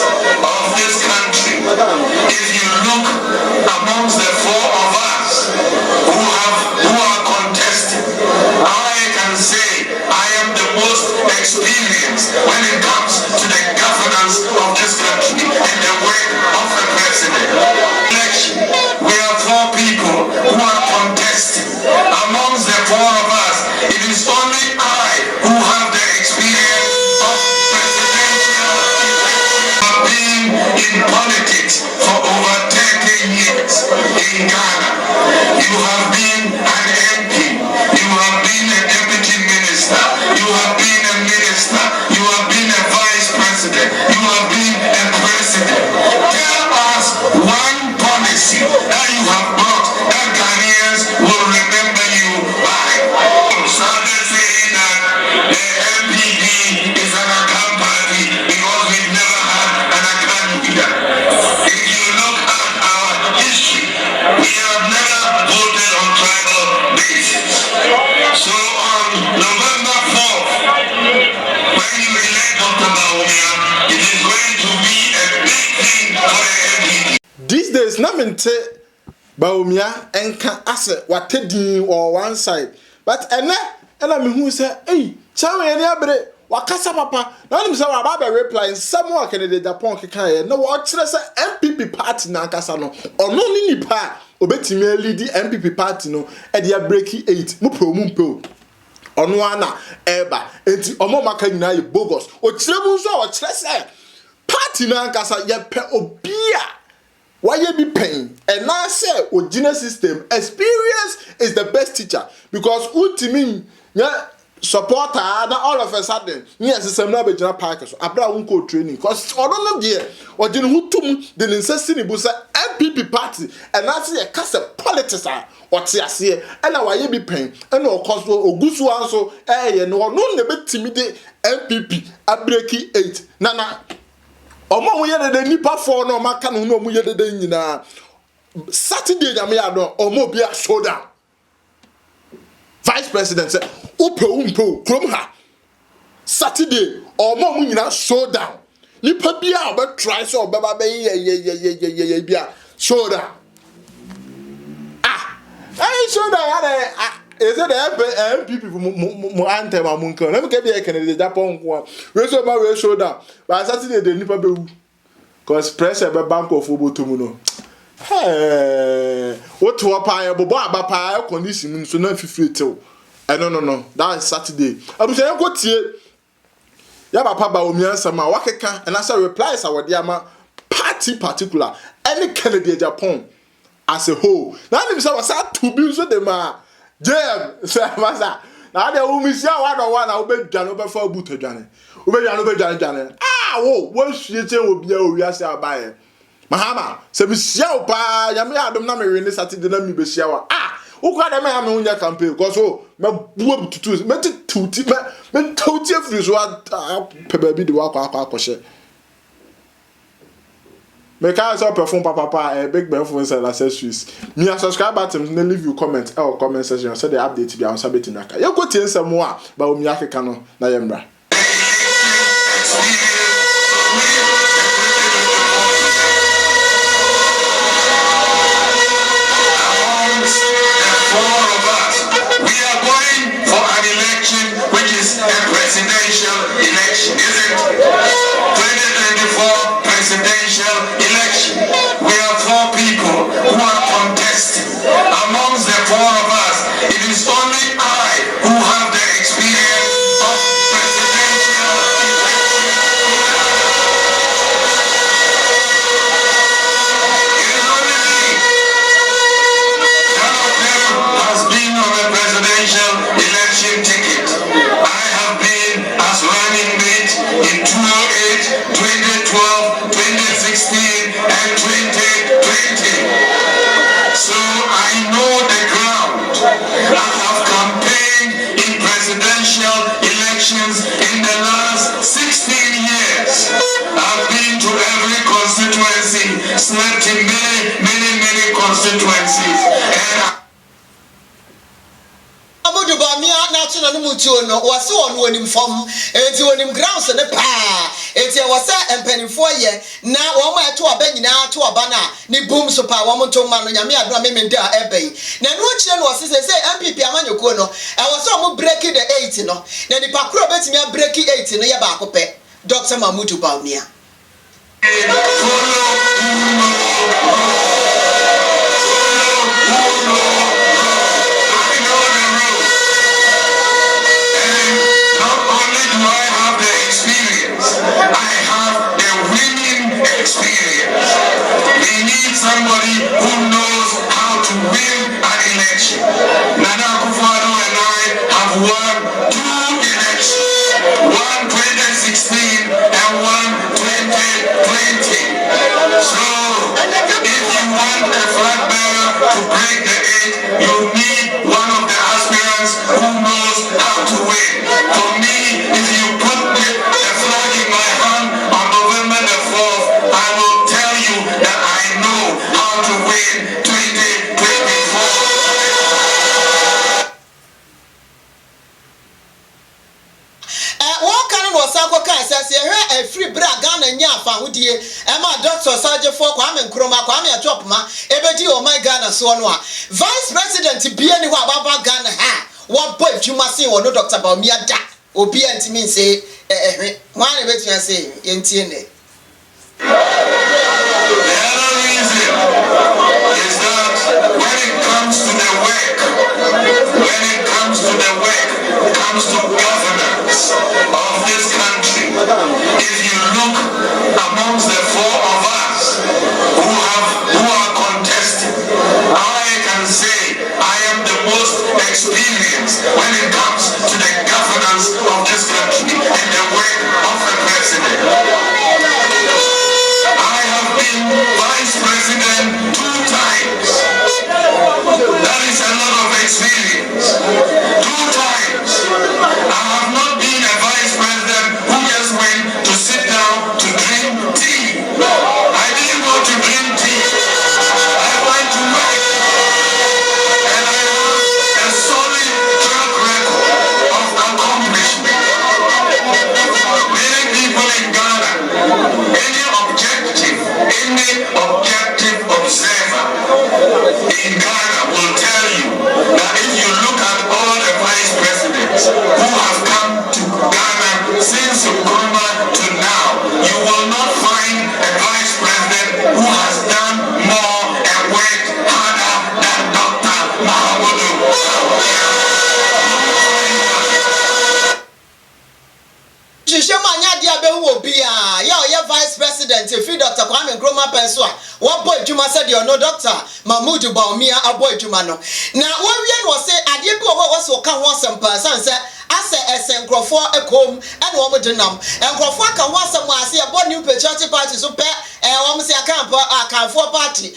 of this country, if you look amongst the four of us who are contesting, I can say I am the most experienced when it comes to the governance of this country and the work of the president. Election, we are four people who are contesting. Amongst the four of us, it is only I who have the experience of presidential election. I have been in politics for over 30 years in Ghana. You have been an MP. You have been a deputy minister. You have been a minister. You have been a vice president. You have been a president. Tell us one policy that you have brought that Ghanaians will remember you by. So they're saying that the MPD is an account party because we've never had an account leader. If you look at our history, we have never voted on tribal basis. So on November 4th, when you elect Dr. BAWUMIA, it is going to be a big thing for the MPD. These days, nothing BAWUMIA enka ase watedi or one side. But ene me who say, hey, chawe ene abre wakasa papa. Na nim say wa ba reply some Kennedy Agyapong keka no wa kire say MPP party na nkasa no. Ono ni nipa obetimi lead MPP party no e dia breaki 8 mu pro mu mpe. Ono ana eba enti omo maka nyina ye bogus. O kire mu so o kire say party na nkasa ye pe obia. Why you be paying? And now I say, original system experience is the best teacher because ultimately, yeah, supporter. Now all of a sudden, yes, it's a number of packers. Abra unko training because I don't know there. Or didn't who tum the necessity busa MPP party and that's a cast of politics or TSC and now why you be paying and no cost or goose also no never timid MPP abreki 8 nana. Omo yede de nipa for no maka no mu yede de nyina Saturday nyame ya no omo bia showdown vice president say umpo krom ha Saturday omo mu nyina showdown nipa bia obe try so obe ba ye bia showdown showdown ya is it the MPP mo anthem amunko na me ke be Kennedy Agyapong ko we so ma we show down but Saturday the nipa be cause pressure be bank of obotomu no what to pa e bobo abapa condition so na fifiri tew no that is Saturday abusa yanko tie ya papa BAWUMIA sama wakeka and as a replies awade ama party particular any Kennedy Agyapong as a whole na nim say was to be so dem Jam, sir, massa. Now they will miss out one. I'll be done over for boot again. What shit will be a real buyer. Mahama, so be show by Yamia, I don't know in this Saturday, let me be shower. Who got a man on your campaign? Because oh, my woman to choose, met it to tip, men told you if you want to be the walk out. Make us all perform papa a big benefits and accessories. Me a subscribe button, then leave you comment or comment section so the update be on Sabbath naka. You go tell some more BAWUMIA kano na yembra. We are going for an election which is a presidential election, isn't it? 2024 presidential election. We are four people who are contesting. Amongst the four of us, it is only I who have the experience of presidential election. It is only me. None of them has been on a presidential election ticket. I have been as running mate in 2008, 2012, 2016 and 2020. So I know the ground. I have campaigned in presidential elections in the last 16 years. I've been to every constituency, slept in many constituencies. And BAWUMIA national mutuo no wase on wonim fam enti wonim grounds ne pa eti e wose empanifo ye na wo ma eto aba nyina to aba na ni boom so pa wo mo to ma no nyame adoma memende a ebe na no kire no wose say MPP amanyoko no e wose mo break the 8 no na ni pakro betimi a break 8 no ye ba akopɛ Dr. Mahmoud BAWUMIA Somebody who knows how to win an election. Nana Akufo-Addo and I have won 2 elections, one 2016 and one 2020. So, if you want a flag bearer to break the 8, you need one of the aspirants who knows how to win. For me, if you put the flag in my hand on November the 4th, I will tell you that I know how to win 2024. What kind of Sako Kai says here a free brag gun and yafa would ye Emma Doctor Sergeant for Kwame Nkrumah Kwame Agyapong Ebedi oh my Ghana so no Vice President to be anywhere about Ghana ha what boy you must say or no Dr. BAWUMIA da obi antimi say one bet you say yentiene. The other reason is that when it comes to the work, it comes to governance of this country. If you look amongst the 4 of us who are contesting, I can say I am the most experienced when it comes to the governance of this country and the work of the president. I have been vice president 2 times. That is a lot of experience. 2 times. I have not been a vice president who just went to sit down to drink tea. I didn't go to drink tea. I went to work. And I have a solid track record of accomplishment. Many people in Ghana, any objective observer in Ghana will tell you that if you look at all the vice presidents who have come to Ghana since Nkrumah to now, you will not find a vice president who has done more and worked harder than Dr. Mahmoud BAWUMIA. Manya dia be wo bia ya vice president if Dr. Kwame Nkrumah penso a wo boy dwuma said you no Dr. Mahmoud BAWUMIA aboy dwuma no na wo wie no say ade bi wo so ka ho asempa san say ase esenkrofo ekom ene wo mo denam enkrofo aka ho asem ase e bo new patriotic party so pe wo mo say akanfo party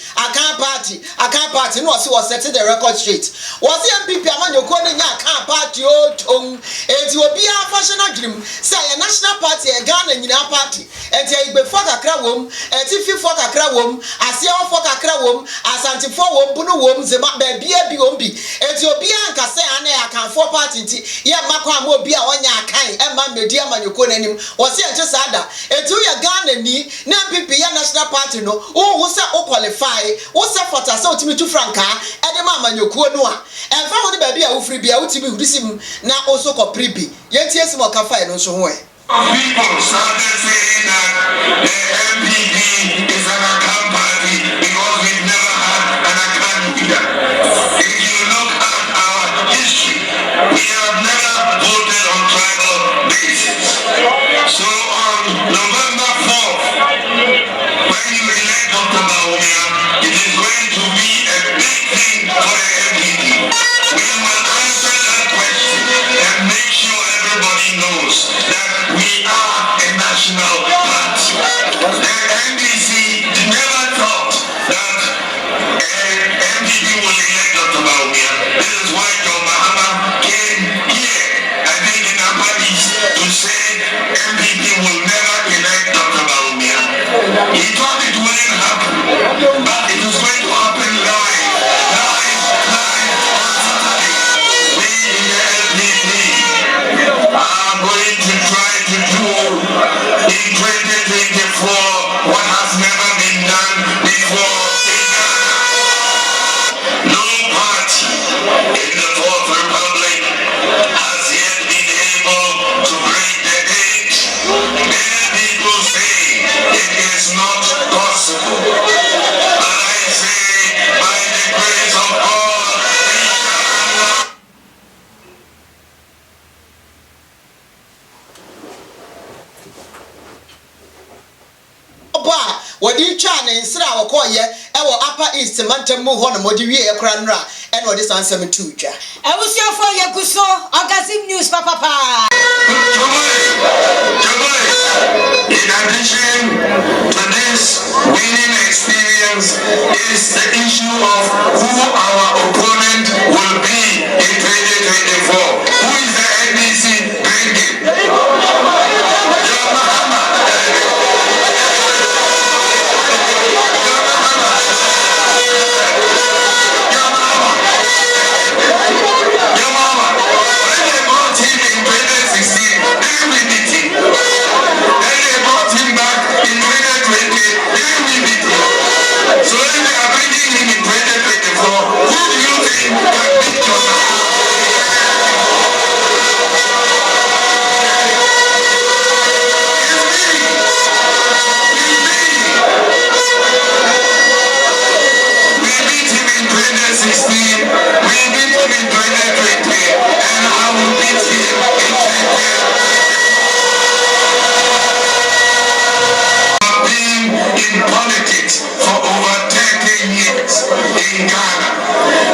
no say was set the record straight was MPP amanyoko ne nya akan party o tom enti obi a fashion dream say national party e Ghana nyina party enti igbefo kakra wom enti fifo kakra wom asiafo kakra wom asantifo wom bunu wom zema ba bia bi wom bi enti obi anka say ana akanfo party nti ye makwa am obi a onya akan e ma media manyoko nanim wose enche sada enti ye Ghana ni na MPP ya national party no wo say o qualify wo say fota say otimi tu franka e de ma manyoko no a emfa wo de ba bia wo free bia otimi hudisim na oso ko pribi ye tie sim o ka file no so ho e. People started saying that the MPP is an account party because we've never had an account leader. If you look at our history, we have never voted on tribal basis. So on November 4th, when you elect Dr. BAWUMIA, it is going to be a big thing for the MPP. We will answer that question and make sure everybody knows that we are a national party. The NDC never thought that MPP will elect Dr. BAWUMIA. This is why John Mahama came here, I think in Amadis, to say MPP will never elect Dr. BAWUMIA. He thought it wouldn't happen, but it is going to happen live on Saturday. We in the LPP are going to try to do in wodi twa ne nsra wokoye ewo upper east mantam mu ho no modi wie ekra nra and wodi sansem tu twa Ewusiofo yekuso Orgasm News papa. In addition to this winning experience is the issue of who our opponent will be in 2024. Who is the NDC bringing? So if they are bringing him in 2024, who do you think can beat your We beat him in 2016, we beat him in 2020, and I will beat him in 2024. Been in politics for over 30 years in Ghana.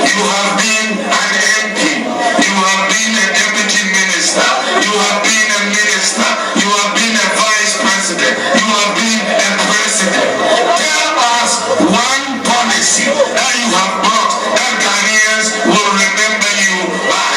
You have been an MP, you have been a deputy minister, you have been a minister, you have been a vice president, you have been a president. Tell us one policy that you have brought that Ghanaians will remember you by.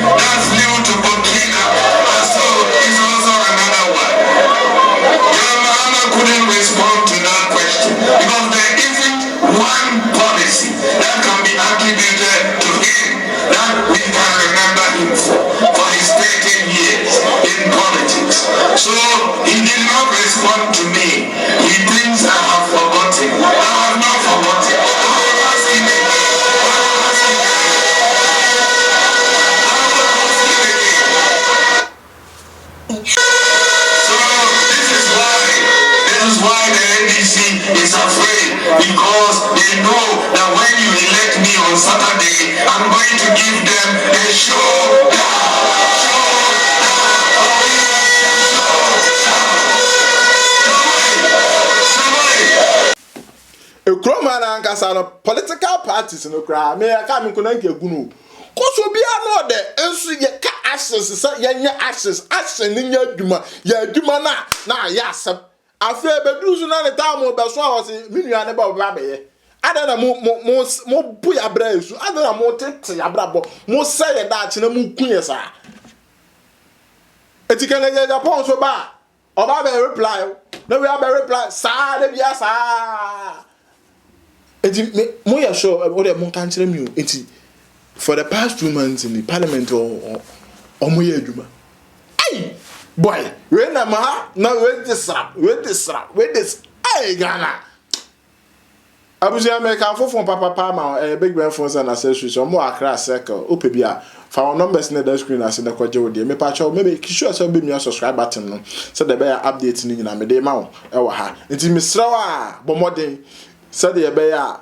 That's new to Burkina Faso is also another one. Yamama couldn't respond to that question because there isn't one policy that can be attributed to him that we can remember him for his 13 years in politics. So he did not respond to me. He thinks I have forgotten. I have not forgotten. I will ask him again. So this is why the NDC is afraid, because they know that when you elect me on Saturday, I'm going to give them a political parties no cry. Me I can't kuna nke gunu. Koso bia no de ensu ye ka access say ye nya access ni nya adwuma ya adwuma na ya asem afa bedruzu na ne ta mo be so a wose minua ne ba oba be ye adana mo bu ya bra esu adana mo tete ya bra bo mo say ye da chi na mo kunye sa eti Kennedy Agyapong so ba oba be reply na we be reply sa de bia sa eti mo ya sure o de mo kan kire mi o eti for the past 2 months in the parliament or moye adwuma ai boy we na ma na we this ai Ghana abuja America for papa ma big Ben phones and accessories or more Accra circle opebia for our numbers in the screen as in the kwaje odi me pa cho maybe sure so be me subscribe button no so the be update ni na me dey ma wo e wo ha nti misrawa bomodin so the be ya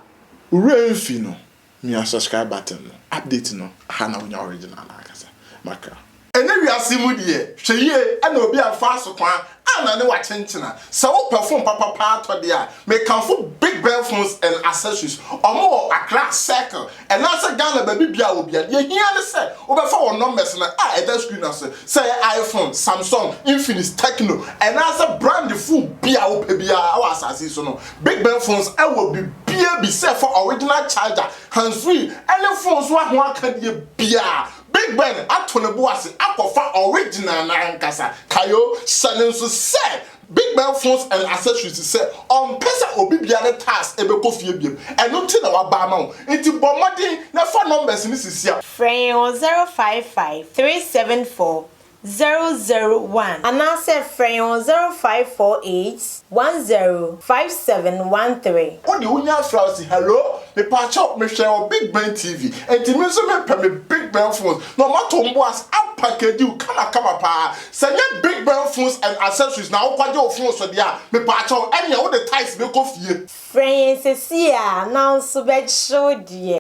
remfi no me subscribe button no update no ha na wonya original akasa maka ene wi asimu de hweye ana obi afa so kwa ana ne wa chenchena so wo perform papa to de a me can for big bell phones and accessories omo Accra circle and na Ghana baby bia obi a ye hia ne se wo be fa won numbers na at that screen na say iPhone, Samsung, Infinix, Tecno and na brand full bia wo pe bia our asase so no big bell phones I will be bia be set for original charger hands free any phones wa ho aka de bia Big Ben atone boase akofa original na nkasa kayo sanenso say Big Ben phones and accessories say on pesa obi bia ne tax ebeko fie biem eno ti na wa ba ma wo enti bomodin na phone numbers ni sisia Frame 055 374 001 and answer frame 0548 105713. What the unya frausi hello me patch up me share Big Ben TV and the me so me pe me Big Ben phones no matter as package you kama pa say Big Ben phones and accessories na okwaje o phones so dia me patch up any all the ties me ko fie Frame sesia now so be show die